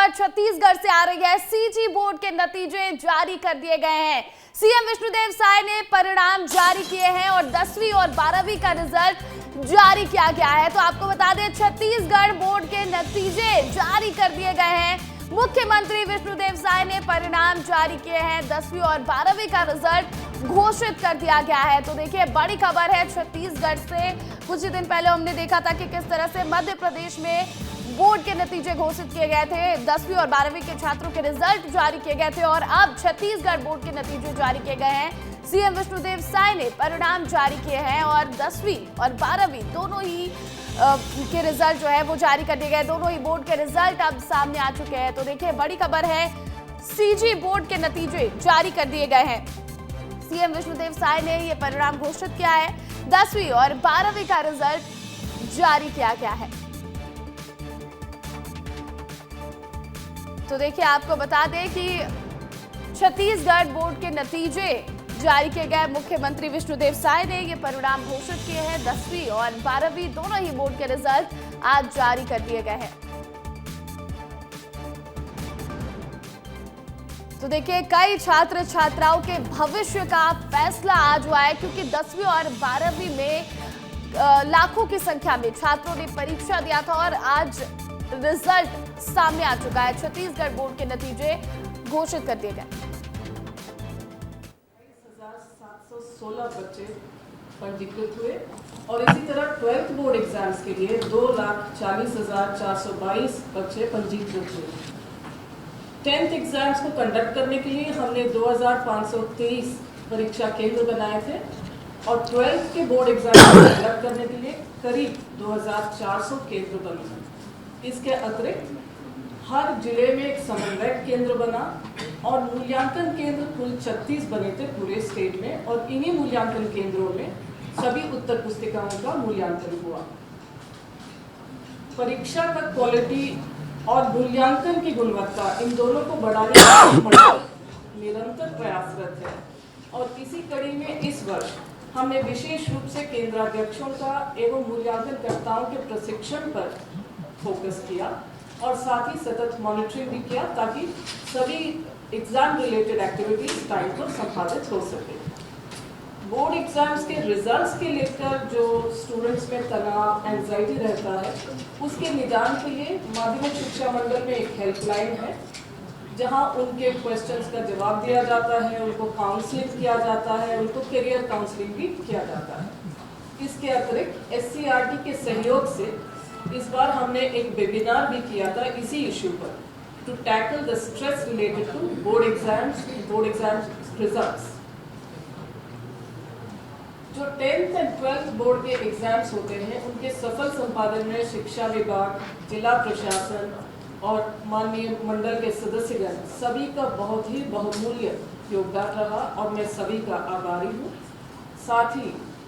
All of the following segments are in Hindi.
खबर छत्तीसगढ़ से आ रही है। सीजी बोर्ड के नतीजे जारी कर दिए गए हैं। सीएम विष्णुदेव साय ने परिणाम जारी किए हैं और 10वीं और 12वीं का रिजल्ट जारी किया गया है। तो आपको बता दें, छत्तीसगढ़ बोर्ड के नतीजे जारी कर दिए गए हैं। मुख्यमंत्री विष्णुदेव साय ने परिणाम जारी किए हैं। 10वीं और 12वीं का रिजल्ट घोषित कर दिया गया है। तो देखिए, बड़ी खबर है छत्तीसगढ़ से। कुछ ही दिन पहले हमने देखा था कि किस तरह से मध्य प्रदेश में बोर्ड के नतीजे घोषित किए गए थे, 10वीं और 12वीं के छात्रों के रिजल्ट जारी किए गए थे और अब छत्तीसगढ़ बोर्ड के नतीजे जारी किए गए हैं। सीएम विष्णुदेव साय ने परिणाम जारी किए हैं और 10वीं और 12वीं दोनों ही के रिजल्ट जो है वो जारी कर दिए गए। दोनों ही बोर्ड के रिजल्ट अब सामने आ चुके हैं। तो देखिए, बड़ी खबर है, सीजी बोर्ड के नतीजे जारी कर दिए गए हैं। सीएम विष्णुदेव साय ने ये परिणाम घोषित किया है। 10वीं और 12वीं का रिजल्ट जारी किया गया है। तो देखिए, आपको बता दें कि छत्तीसगढ़ बोर्ड के नतीजे जारी किए गए। मुख्यमंत्री विष्णुदेव साय ने ये परिणाम घोषित किए हैं। 10वीं और 12वीं दोनों ही बोर्ड के रिजल्ट आज जारी कर दिए गए हैं। तो देखिए, कई छात्र छात्राओं के भविष्य का फैसला आज हुआ है, क्योंकि 10वीं और 12वीं में लाखों की संख्या में छात्रों ने परीक्षा दिया था और आज रिजल्ट सामने आ चुका है। छत्तीसगढ़ बोर्ड के नतीजे घोषित कर दिए गए। 16 बच्चे पंजीकृत हुए और इसी तरह 12th बोर्ड एग्जाम्स के लिए 2,40,422 बच्चे पंजीकृत हुए। 10th एग्जाम्स को कंडक्ट करने के लिए हमने 2,523 परीक्षा केंद्र बनाए थे और 12th के बोर्ड एग्जाम को कंडक्ट करने के लिए करीब 2,400 केंद्र बने। इसके अतिरिक्त हर जिले में एक समन्वयक केंद्र बना और मूल्यांकन केंद्र कुल 36 बने थे पूरे स्टेट में और इन्हीं मूल्यांकन केंद्रों में सभी उत्तर पुस्तिकाओं का मूल्यांकन हुआ। परीक्षा का क्वालिटी और मूल्यांकन की गुणवत्ता, इन दोनों को बढ़ाने का मंडल निरंतर प्रयासरत है और इसी कड़ी में इस वर्ष हमने विशेष रूप से केंद्राध्यक्षों का एवं मूल्यांकनकर्ताओं के प्रशिक्षण पर फोकस किया और साथ ही सतत मॉनिटरिंग भी किया ताकि सभी एग्जाम रिलेटेड एक्टिविटीज टाइम पर संपादित हो सके। बोर्ड एग्जाम्स के रिजल्ट्स के लेकर जो स्टूडेंट्स में तनाव, एंजाइटी रहता है, उसके निदान के लिए माध्यमिक शिक्षा मंडल में एक हेल्पलाइन है जहां उनके क्वेश्चंस का जवाब दिया जाता है, उनको काउंसलिंग किया जाता है, उनको करियर काउंसलिंग भी किया जाता है। इसके अतिरिक्त SCERT के सहयोग से इस बार हमने एक वेबिनार भी किया था इसी इश्यू पर, to tackle the stress related to board exam results. जो 10th एंड 12th बोर्ड के एग्जाम्स होते हैं, उनके सफल संपादन में शिक्षा विभाग, जिला प्रशासन और माननीय मंडल के सदस्यगण सभी का बहुत ही बहुमूल्य योगदान रहा और मैं सभी का आभारी हूँ। साथ ही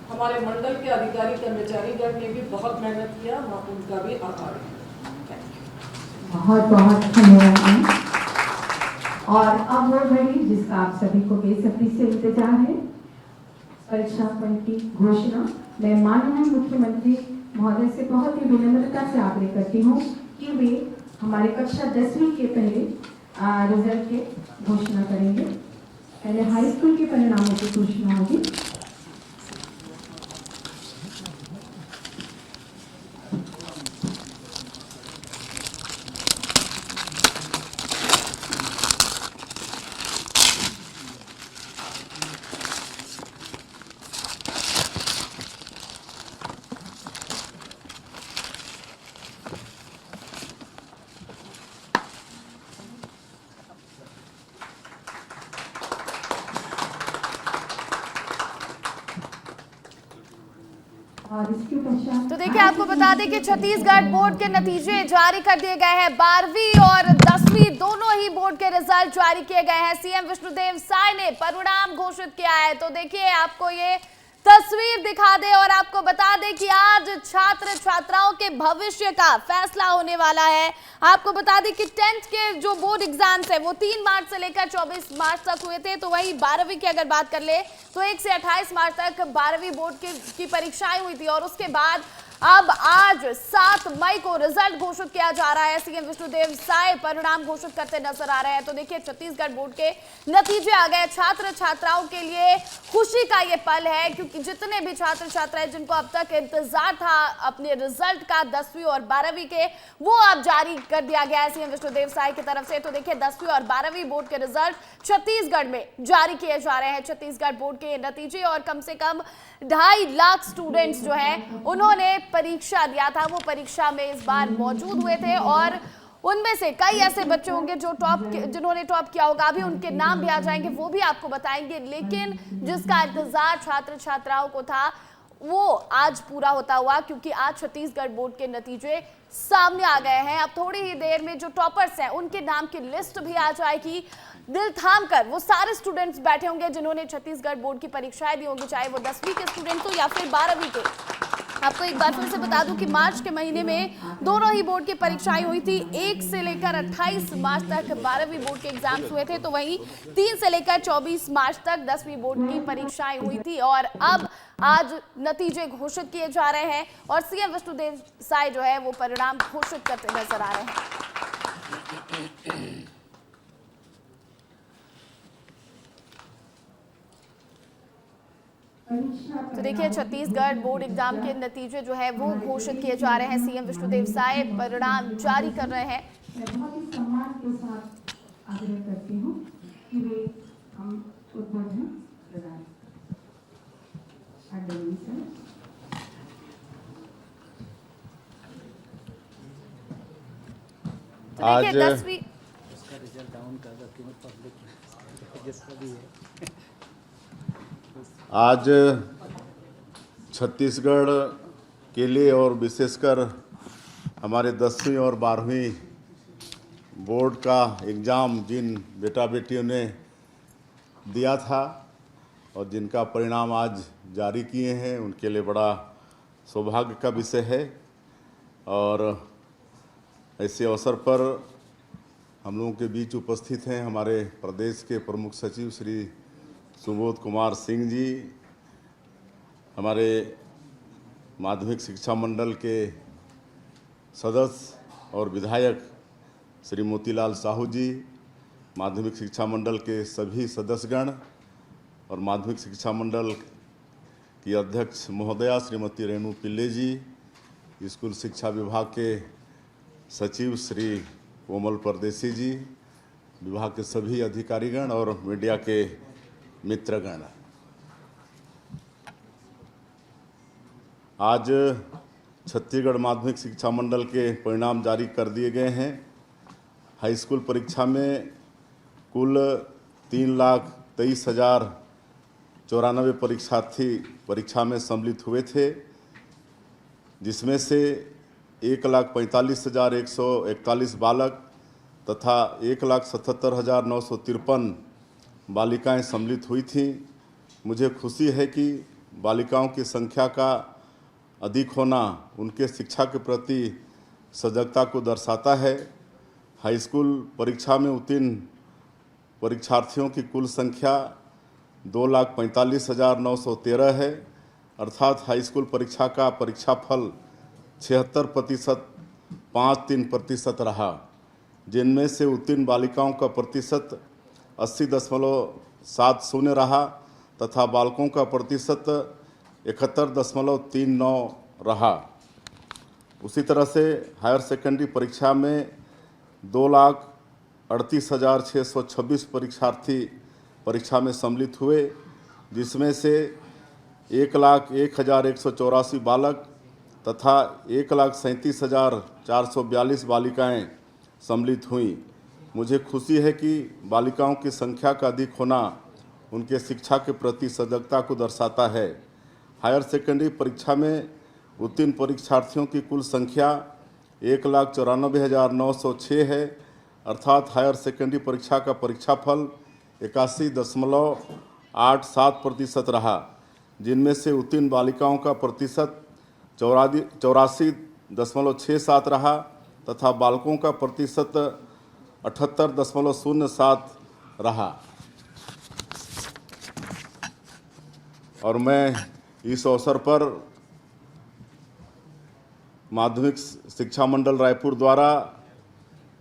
हमारे मंडल के अधिकारी कर्मचारीगण ने भी बहुत मेहनत किया, मैं उनका भी आभारी हूँ। बहुत बहुत धन्यवाद। और अब वो घड़ी जिसका आप सभी को बेसब्री से इंतजार है, परीक्षा फल की घोषणा। मैं माननीय मुख्यमंत्री महोदय से बहुत ही विनम्रता से आग्रह करती हूँ कि वे हमारे कक्षा 10वीं के पहले रिजल्ट के घोषणा करेंगे। पहले हाई स्कूल के परिणामों की घोषणा होगी। तो देखिए, आपको बता दें कि छत्तीसगढ़ बोर्ड के नतीजे जारी कर दिए गए हैं। 12वीं और 10वीं दोनों ही बोर्ड के रिजल्ट जारी किए गए हैं। सीएम विष्णुदेव साय ने परिणाम घोषित किया है। तो देखिए, आपको ये तस्वीर दिखा दे और आपको बता दें कि आज छात्र छात्राओं के भविष्य का फैसला होने वाला है। आपको बता दें कि 10th के जो बोर्ड एग्जाम्स है वो 3 मार्च से लेकर 24 मार्च तक हुए थे। तो वहीं 12वीं की अगर बात कर ले तो 1 से 28 मार्च तक 12वीं बोर्ड की परीक्षाएं हुई थी और उसके बाद अब आज 7 मई को रिजल्ट घोषित किया जा रहा है। सीएम विष्णुदेव साय परिणाम घोषित करते नजर आ रहे हैं। तो देखिए छत्तीसगढ़ बोर्ड के नतीजे आ गए। छात्र छात्राओं के लिए खुशी का ये पल है, क्योंकि जितने भी छात्र छात्राएं जिनको अब तक इंतजार था अपने रिजल्ट का 10वीं और 12वीं के, वो अब जारी कर दिया गया है सीएम विष्णुदेव साय की तरफ से। तो देखिए 10वीं और 12वीं बोर्ड के रिजल्ट छत्तीसगढ़ में जारी किए जा रहे हैं। छत्तीसगढ़ बोर्ड के नतीजे और कम से कम 2.5 लाख स्टूडेंट्स जो है उन्होंने परीक्षा दिया था, वो परीक्षा में इस बार मौजूद हुए थे और उनमें से कई ऐसे बच्चे होंगे जो जिन्होंने टॉप किया होगा। अभी उनके नाम भी आ जाएंगे, वो भी आपको बताएंगे। लेकिन जिसका इंतजार छात्र छात्राओं को था वो आज पूरा होता हुआ, क्योंकि आज छत्तीसगढ़ बोर्ड के नतीजे सामने आ गए हैं। अब थोड़ी ही देर में जो टॉपर्स हैं उनके नाम की लिस्ट भी आ जाएगी। दिल थाम कर वो सारे स्टूडेंट्स बैठे होंगे जिन्होंने छत्तीसगढ़ बोर्ड की परीक्षाएं दी होंगी, चाहे वो 10वीं के स्टूडेंट्स हो या फिर 12वीं के। आपको एक बार फिर से बता दूं कि मार्च के महीने में दोनों ही बोर्ड की परीक्षाएं हुई थी। 1 से लेकर 28 मार्च तक 12वीं बोर्ड के एग्जाम्स हुए थे, तो वहीं 3 से लेकर 24 मार्च तक 10वीं बोर्ड की परीक्षाएं हुई थी। और अब आज नतीजे घोषित किए जा रहे हैं और सीएम विष्णुदेव साय जो है वो परिणाम घोषित करते नजर आ रहे हैं। तो देखिए छत्तीसगढ़ बोर्ड एग्जाम के नतीजे जो है वो घोषित किए जा रहे हैं। सीएम विष्णुदेव साय परिणाम जारी कर रहे हैं। मैं बहुत ही सम्मान के साथ आग्रह करती हूँ कि वे हम उद्बोधन प्रदान आज 10वीं उसका रिजल्ट डाउन कर दो क्योंकि पब्लिक जिसका भी है। आज छत्तीसगढ़ के लिए और विशेषकर हमारे 10वीं और 12वीं बोर्ड का एग्ज़ाम जिन बेटा बेटियों ने दिया था और जिनका परिणाम आज जारी किए हैं, उनके लिए बड़ा सौभाग्य का विषय है। और ऐसे अवसर पर हम लोगों के बीच उपस्थित हैं हमारे प्रदेश के प्रमुख सचिव श्री सुबोध कुमार सिंह जी, हमारे माध्यमिक शिक्षा मंडल के सदस्य और विधायक श्री मोतीलाल साहू जी, माध्यमिक शिक्षा मंडल के सभी सदस्यगण और माध्यमिक शिक्षा मंडल की अध्यक्ष महोदया श्रीमती रेणु पिल्ले जी, स्कूल शिक्षा विभाग के सचिव श्री कोमल परदेसी जी, विभाग के सभी अधिकारीगण और मीडिया के मित्रगण। आज छत्तीसगढ़ माध्यमिक शिक्षा मंडल के परिणाम जारी कर दिए गए हैं। हाई स्कूल परीक्षा में कुल 3,23,094 परीक्षार्थी परीक्षा में सम्मिलित हुए थे, जिसमें से 1,45,141 बालक तथा 1,77,953 बालिकाएं सम्मिलित हुई थीं। मुझे खुशी है कि बालिकाओं की संख्या का अधिक होना उनके शिक्षा के प्रति सजगता को दर्शाता है। हाई स्कूल परीक्षा में उत्तीर्ण परीक्षार्थियों की कुल संख्या 2,45,913 है, अर्थात हाई स्कूल परीक्षा का परीक्षाफल 76.53% रहा, जिनमें से उत्तीर्ण बालिकाओं का प्रतिशत 80.70 रहा तथा बालकों का प्रतिशत 71.39 रहा। उसी तरह से हायर सेकेंडरी परीक्षा में 2,38,626 परीक्षार्थी परीक्षा में सम्मिलित हुए, जिसमें से 1,01,184 बालक तथा 1,37,442 बालिकाएं सम्मिलित हुईं। मुझे खुशी है कि बालिकाओं की संख्या का अधिक होना उनके शिक्षा के प्रति सजगता को दर्शाता है। हायर सेकेंडरी परीक्षा में उत्तीर्ण परीक्षार्थियों की कुल संख्या 1,94,906 है, अर्थात हायर सेकेंडरी परीक्षा का परीक्षाफल 81.87% रहा, जिनमें से उत्तीर्ण बालिकाओं का प्रतिशत 84.67 रहा तथा बालकों का प्रतिशत 78.07 रहा। और मैं इस अवसर पर माध्यमिक शिक्षा मंडल रायपुर द्वारा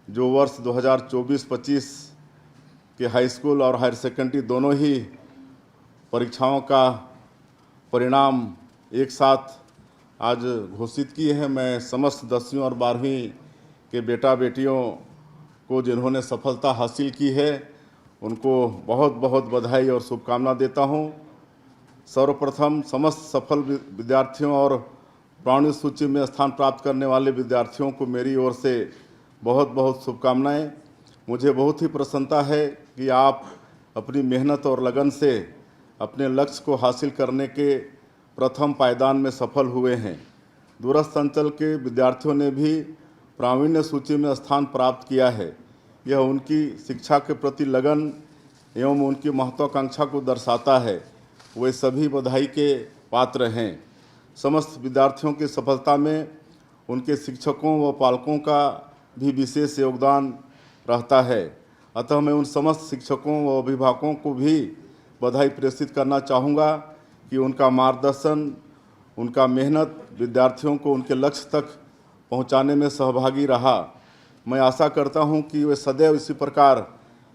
जो वर्ष 2024-25 के हाई स्कूल और हायर सेकेंडरी दोनों ही परीक्षाओं का परिणाम एक साथ आज घोषित किए हैं। मैं समस्त 10वीं और 12वीं के बेटा बेटियों को जिन्होंने सफलता हासिल की है उनको बहुत बहुत बधाई और शुभकामना देता हूं। सर्वप्रथम समस्त सफल विद्यार्थियों और प्रावीण्य सूची में स्थान प्राप्त करने वाले विद्यार्थियों को मेरी ओर से बहुत बहुत शुभकामनाएं। मुझे बहुत ही प्रसन्नता है कि आप अपनी मेहनत और लगन से अपने लक्ष्य को हासिल करने के प्रथम पायदान में सफल हुए हैं। दूरस्थ अंचल के विद्यार्थियों ने भी प्रावीण्य सूची में स्थान प्राप्त किया है। यह उनकी शिक्षा के प्रति लगन एवं उनकी महत्वाकांक्षा को दर्शाता है। वे सभी बधाई के पात्र हैं। समस्त विद्यार्थियों की सफलता में उनके शिक्षकों व पालकों का भी विशेष योगदान रहता है। अतः मैं उन समस्त शिक्षकों व अभिभावकों को भी बधाई प्रेषित करना चाहूँगा कि उनका मार्गदर्शन, उनका मेहनत विद्यार्थियों को उनके लक्ष्य तक पहुंचाने में सहभागी रहा। मैं आशा करता हूं कि वे सदैव इसी प्रकार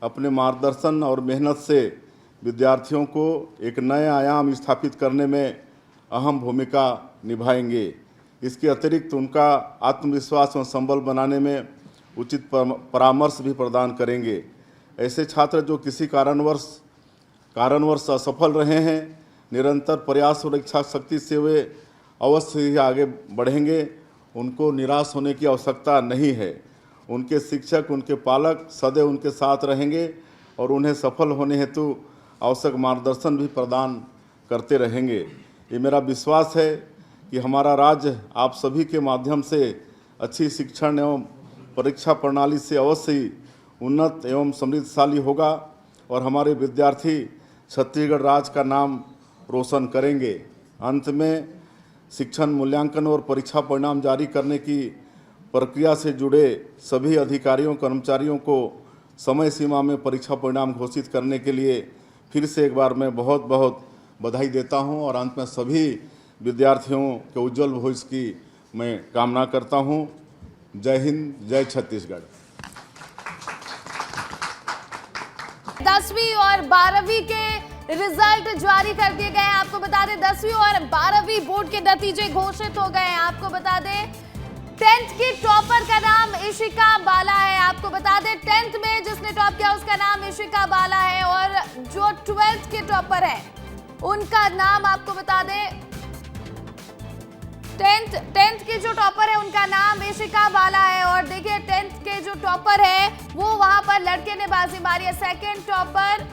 अपने मार्गदर्शन और मेहनत से विद्यार्थियों को एक नए आयाम स्थापित करने में अहम भूमिका निभाएंगे। इसके अतिरिक्त उनका आत्मविश्वास और संबल बनाने में उचित परामर्श भी प्रदान करेंगे। ऐसे छात्र जो किसी कारणवश असफल रहे हैं, निरंतर प्रयास और इच्छा शक्ति से वे अवश्य ही आगे बढ़ेंगे। उनको निराश होने की आवश्यकता नहीं है। उनके शिक्षक, उनके पालक सदैव उनके साथ रहेंगे और उन्हें सफल होने हेतु आवश्यक मार्गदर्शन भी प्रदान करते रहेंगे। ये मेरा विश्वास है कि हमारा राज्य आप सभी के माध्यम से अच्छी शिक्षण एवं परीक्षा प्रणाली से अवश्य ही उन्नत एवं समृद्धशाली होगा और हमारे विद्यार्थी छत्तीसगढ़ राज्य का नाम रोशन करेंगे। अंत में शिक्षण मूल्यांकन और परीक्षा परिणाम जारी करने की प्रक्रिया से जुड़े सभी अधिकारियों कर्मचारियों को समय सीमा में परीक्षा परिणाम घोषित करने के लिए फिर से एक बार मैं बहुत बहुत बधाई देता हूं और अंत में सभी विद्यार्थियों के उज्जवल भविष्य की मैं कामना करता हूं। जय हिंद, जय छत्तीसगढ़। 10वीं और 12वीं के रिजल्ट जारी कर दिए गए हैं। आपको बता दें 10वीं और 12वीं बोर्ड के नतीजे घोषित हो गए हैं। आपको बता दें 10th की टॉपर का नाम इशिका बाला है। आपको बता दें 10th में जिसने टॉप किया उसका नाम इशिका बाला है और जो 12th के टॉपर है उनका नाम आपको बता दें 10th के जो टॉपर है उनका नाम इशिका बाला है। और देखिए 10th के जो टॉपर है वो वहां पर लड़के ने बाजी मारी है। सेकंड टॉपर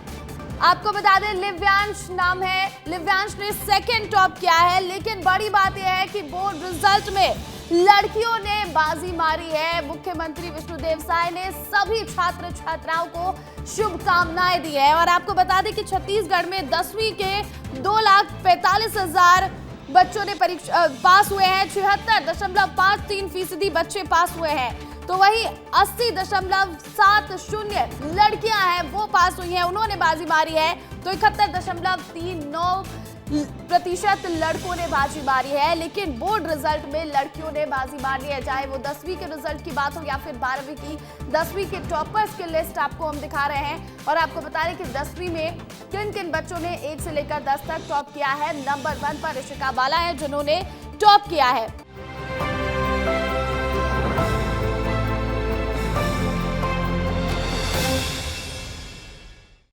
आपको बता दें लिव्यांश नाम है। लिव्यांश ने सेकंड टॉप किया है। लेकिन बड़ी बात यह है कि बोर्ड रिजल्ट में लड़कियों ने बाजी मारी है। मुख्यमंत्री विष्णुदेव साय ने सभी छात्र छात्राओं को शुभकामनाएं दी है। और आपको बता दें कि छत्तीसगढ़ में 10वीं के 2,45,000 बच्चों ने परीक्षा पास हुए हैं। 76.53% बच्चे पास हुए हैं। तो वही 80.70 लड़कियां हैं वो पास हुई हैं, उन्होंने बाजी मारी है। तो 71.39% लड़कों ने बाजी मारी है। लेकिन बोर्ड रिजल्ट में लड़कियों ने बाजी मारी है। चाहे वो 10वीं के रिजल्ट की बात हो या फिर 12वीं की। 10वीं के टॉपर्स की लिस्ट आपको हम दिखा रहे हैं और आपको बता रहे कि 10वीं में किन किन बच्चों ने 1 से लेकर 10 तक टॉप किया है। नंबर 1 पर इशिका बाला है जिन्होंने टॉप किया है।